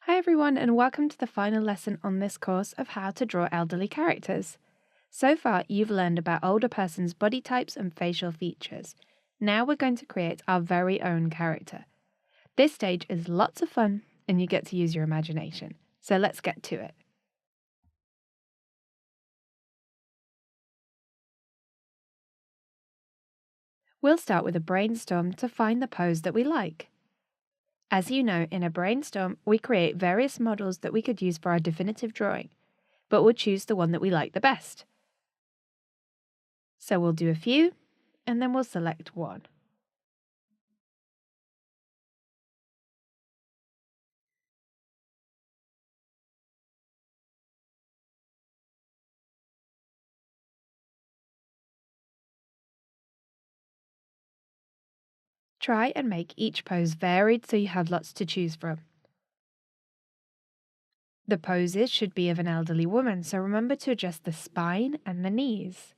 Hi everyone, and welcome to the final lesson on this course of how to draw elderly characters. So far, you've learned about older persons' body types and facial features. Now we're going to create our very own character. This stage is lots of fun, and you get to use your imagination. So let's get to it. We'll start with a brainstorm to find the pose that we like. As you know, in a brainstorm, we create various models that we could use for our definitive drawing, but we'll choose the one that we like the best. So we'll do a few, and then we'll select one. Try and make each pose varied so you have lots to choose from. The poses should be of an elderly woman, so remember to adjust the spine and the knees.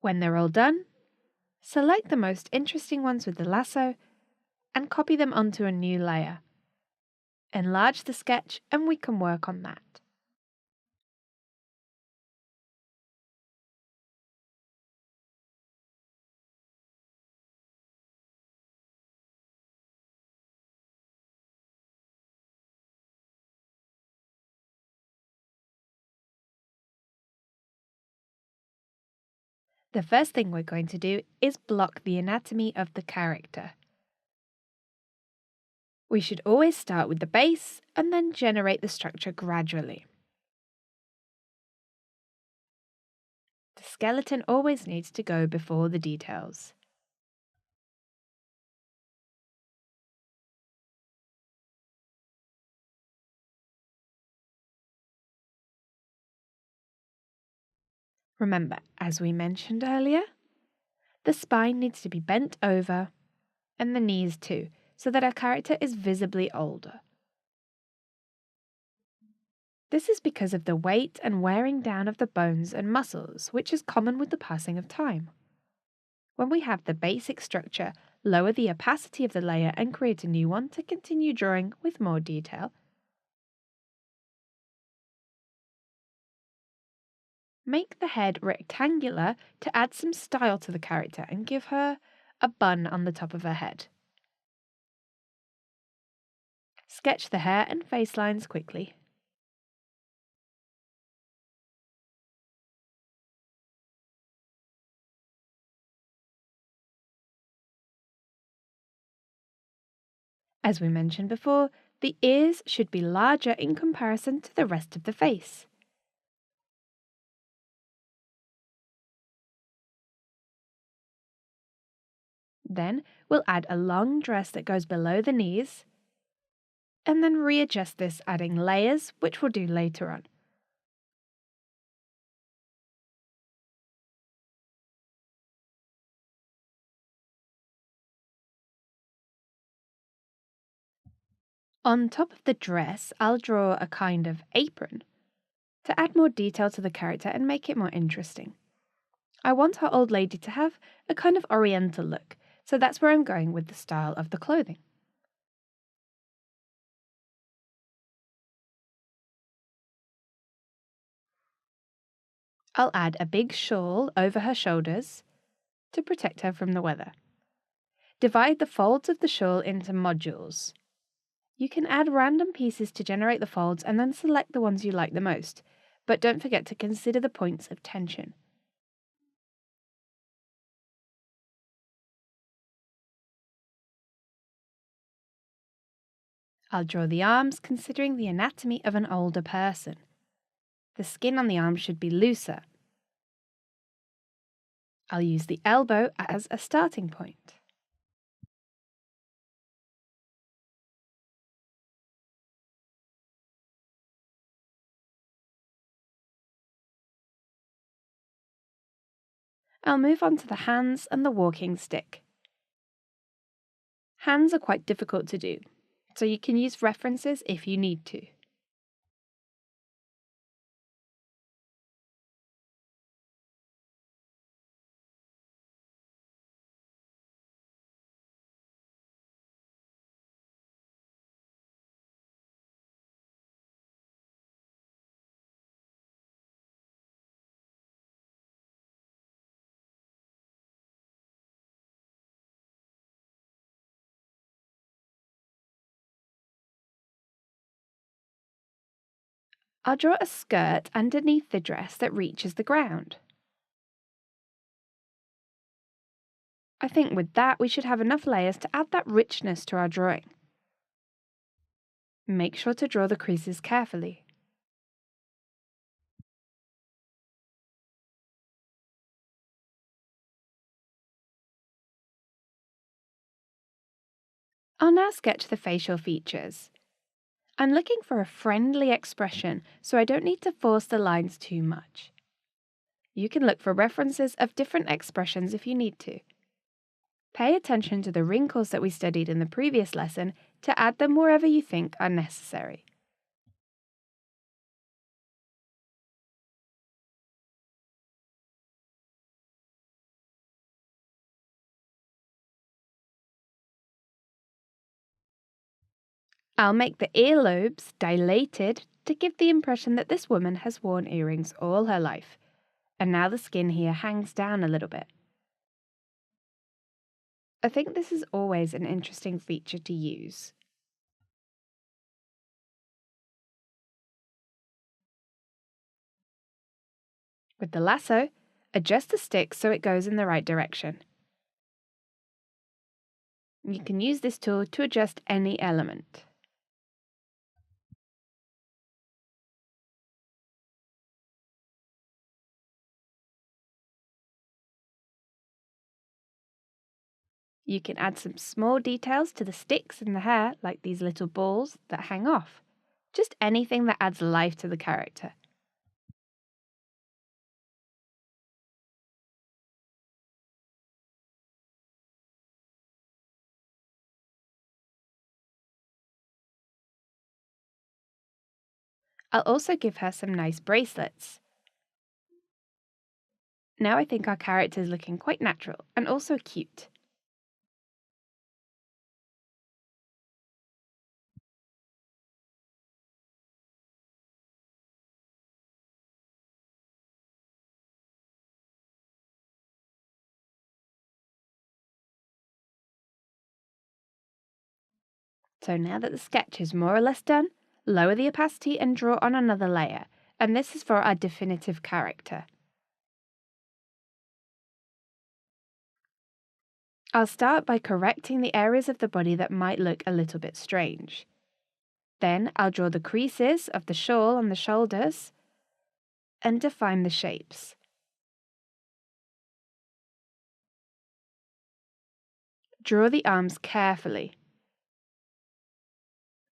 When they're all done, select the most interesting ones with the lasso and copy them onto a new layer. Enlarge the sketch and we can work on that. The first thing we're going to do is block the anatomy of the character. We should always start with the base and then generate the structure gradually. The skeleton always needs to go before the details. Remember, as we mentioned earlier, the spine needs to be bent over, and the knees too, so that our character is visibly older. This is because of the weight and wearing down of the bones and muscles, which is common with the passing of time. When we have the basic structure, lower the opacity of the layer and create a new one to continue drawing with more detail. Make the head rectangular to add some style to the character and give her a bun on the top of her head. Sketch the hair and face lines quickly. As we mentioned before, the ears should be larger in comparison to the rest of the face. Then we'll add a long dress that goes below the knees, and then readjust this adding layers, which we'll do later on. On top of the dress, I'll draw a kind of apron to add more detail to the character and make it more interesting. I want our old lady to have a kind of oriental look, so that's where I'm going with the style of the clothing. I'll add a big shawl over her shoulders to protect her from the weather. Divide the folds of the shawl into modules. You can add random pieces to generate the folds and then select the ones you like the most, but don't forget to consider the points of tension. I'll draw the arms considering the anatomy of an older person. The skin on the arm should be looser. I'll use the elbow as a starting point. I'll move on to the hands and the walking stick. Hands are quite difficult to do, so you can use references if you need to. I'll draw a skirt underneath the dress that reaches the ground. I think with that we should have enough layers to add that richness to our drawing. Make sure to draw the creases carefully. I'll now sketch the facial features. I'm looking for a friendly expression, so I don't need to force the lines too much. You can look for references of different expressions if you need to. Pay attention to the wrinkles that we studied in the previous lesson to add them wherever you think are necessary. I'll make the earlobes dilated to give the impression that this woman has worn earrings all her life, and now the skin here hangs down a little bit. I think this is always an interesting feature to use. With the lasso, adjust the stick so it goes in the right direction. You can use this tool to adjust any element. You can add some small details to the sticks and the hair, like these little balls that hang off. Just anything that adds life to the character. I'll also give her some nice bracelets. Now I think our character is looking quite natural and also cute. So now that the sketch is more or less done, lower the opacity and draw on another layer, and this is for our definitive character. I'll start by correcting the areas of the body that might look a little bit strange. Then I'll draw the creases of the shawl on the shoulders and define the shapes. Draw the arms carefully.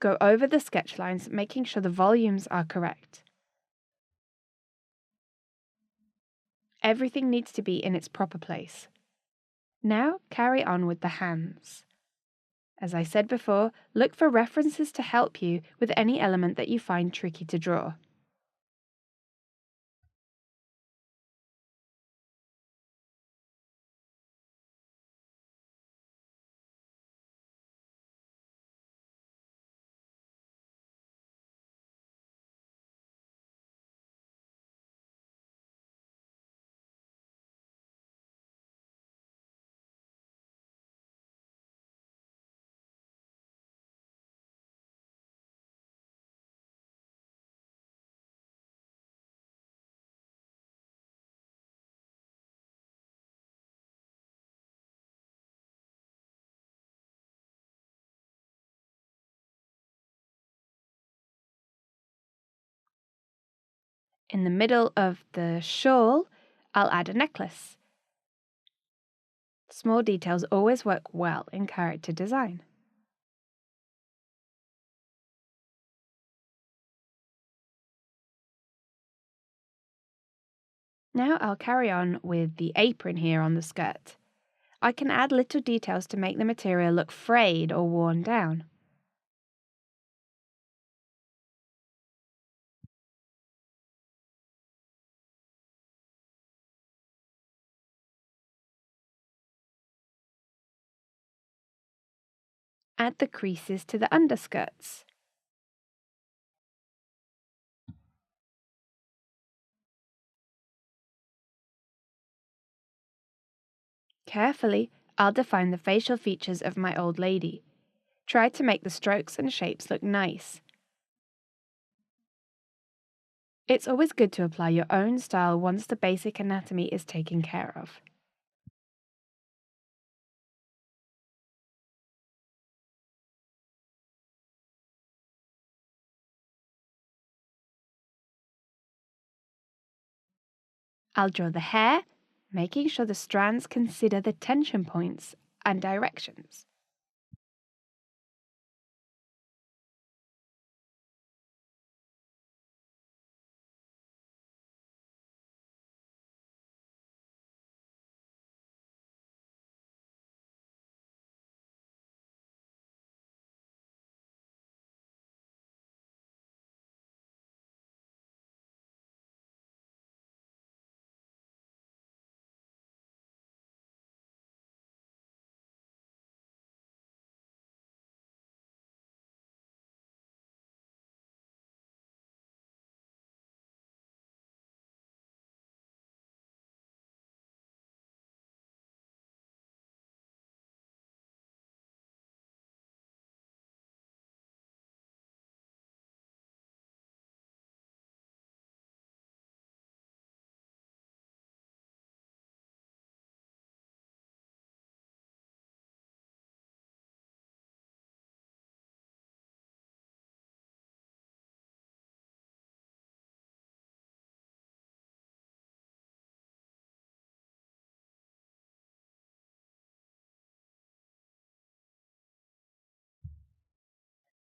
Go over the sketch lines, making sure the volumes are correct. Everything needs to be in its proper place. Now carry on with the hands. As I said before, look for references to help you with any element that you find tricky to draw. In the middle of the shawl, I'll add a necklace. Small details always work well in character design. Now I'll carry on with the apron here on the skirt. I can add little details to make the material look frayed or worn down. Add the creases to the underskirts. Carefully, I'll define the facial features of my old lady. Try to make the strokes and shapes look nice. It's always good to apply your own style once the basic anatomy is taken care of. I'll draw the hair, making sure the strands consider the tension points and directions.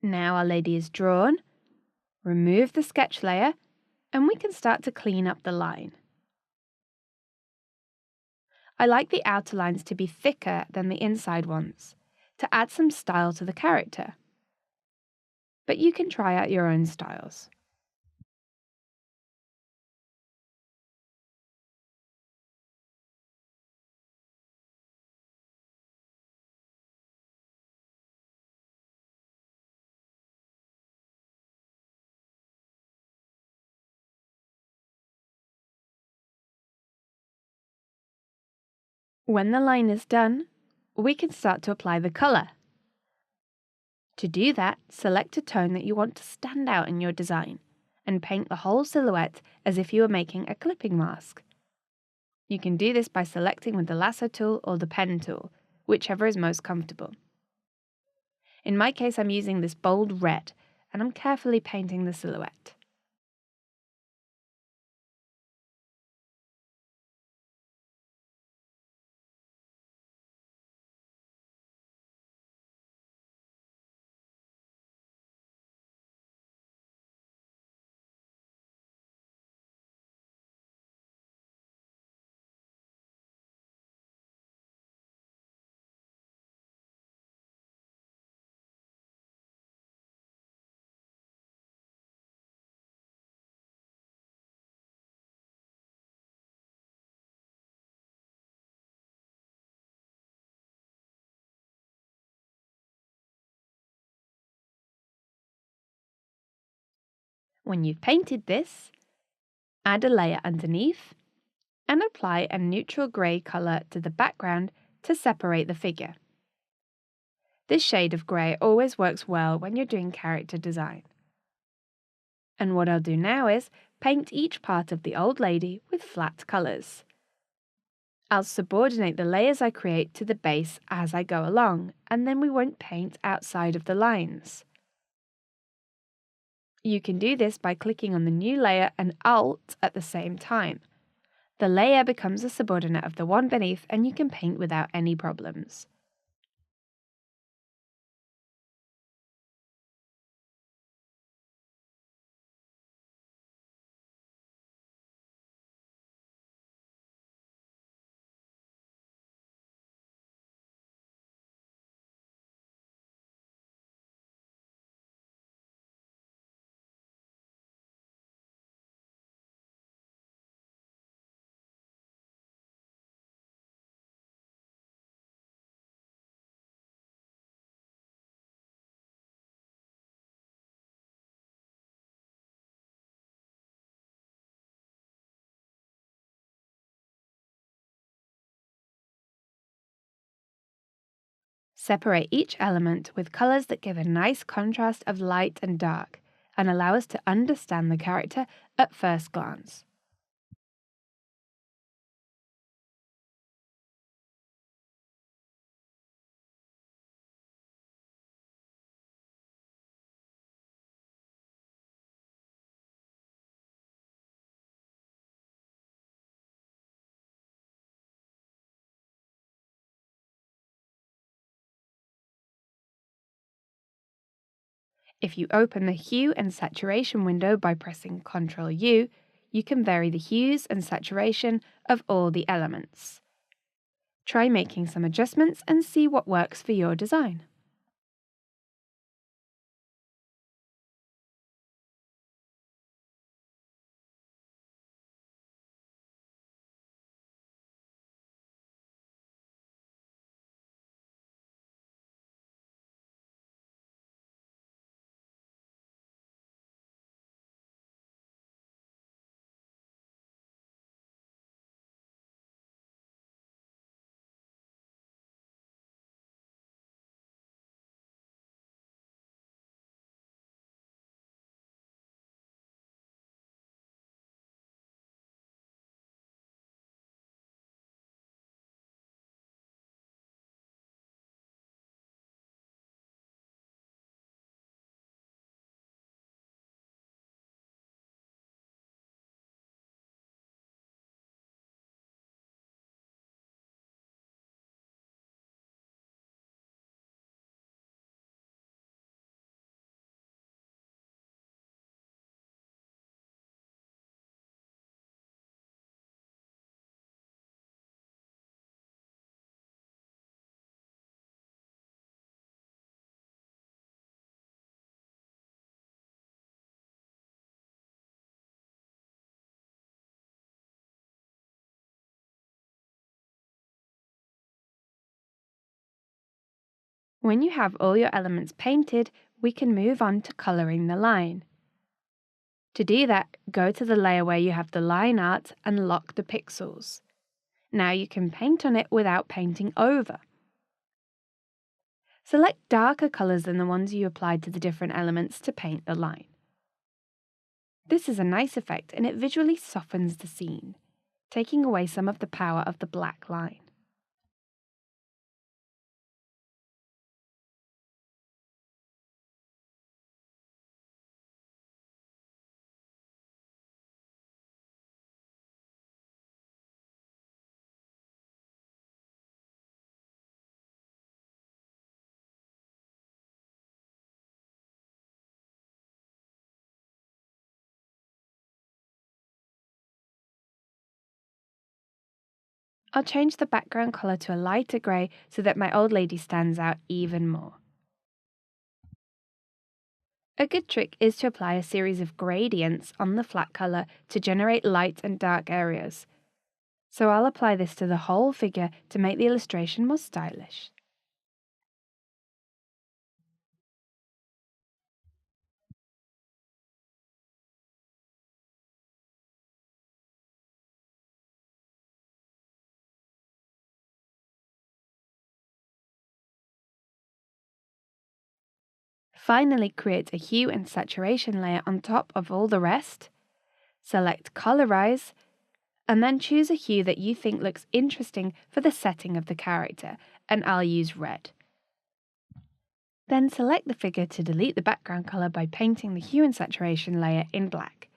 Now our lady is drawn, remove the sketch layer, and we can start to clean up the line. I like the outer lines to be thicker than the inside ones, to add some style to the character. But you can try out your own styles. When the line is done, we can start to apply the colour. To do that, select a tone that you want to stand out in your design and paint the whole silhouette as if you were making a clipping mask. You can do this by selecting with the lasso tool or the pen tool, whichever is most comfortable. In my case, I'm using this bold red, and I'm carefully painting the silhouette. When you've painted this, add a layer underneath and apply a neutral grey colour to the background to separate the figure. This shade of grey always works well when you're doing character design. And what I'll do now is paint each part of the old lady with flat colours. I'll subordinate the layers I create to the base as I go along, and then we won't paint outside of the lines. You can do this by clicking on the new layer and Alt at the same time. The layer becomes a subordinate of the one beneath and you can paint without any problems. Separate each element with colours that give a nice contrast of light and dark and allow us to understand the character at first glance. If you open the Hue and Saturation window by pressing Ctrl U, you can vary the hues and saturation of all the elements. Try making some adjustments and see what works for your design. When you have all your elements painted, we can move on to colouring the line. To do that, go to the layer where you have the line art and lock the pixels. Now you can paint on it without painting over. Select darker colours than the ones you applied to the different elements to paint the line. This is a nice effect and it visually softens the scene, taking away some of the power of the black line. I'll change the background colour to a lighter grey so that my old lady stands out even more. A good trick is to apply a series of gradients on the flat colour to generate light and dark areas. So I'll apply this to the whole figure to make the illustration more stylish. Finally, create a hue and saturation layer on top of all the rest. Select Colorize, and then choose a hue that you think looks interesting for the setting of the character, and I'll use red. Then select the figure to delete the background color by painting the hue and saturation layer in black.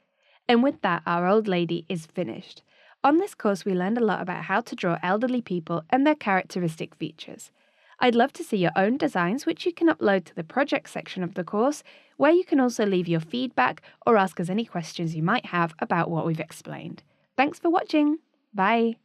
And with that, our old lady is finished. On this course, we learned a lot about how to draw elderly people and their characteristic features. I'd love to see your own designs, which you can upload to the project section of the course, where you can also leave your feedback or ask us any questions you might have about what we've explained. Thanks for watching. Bye.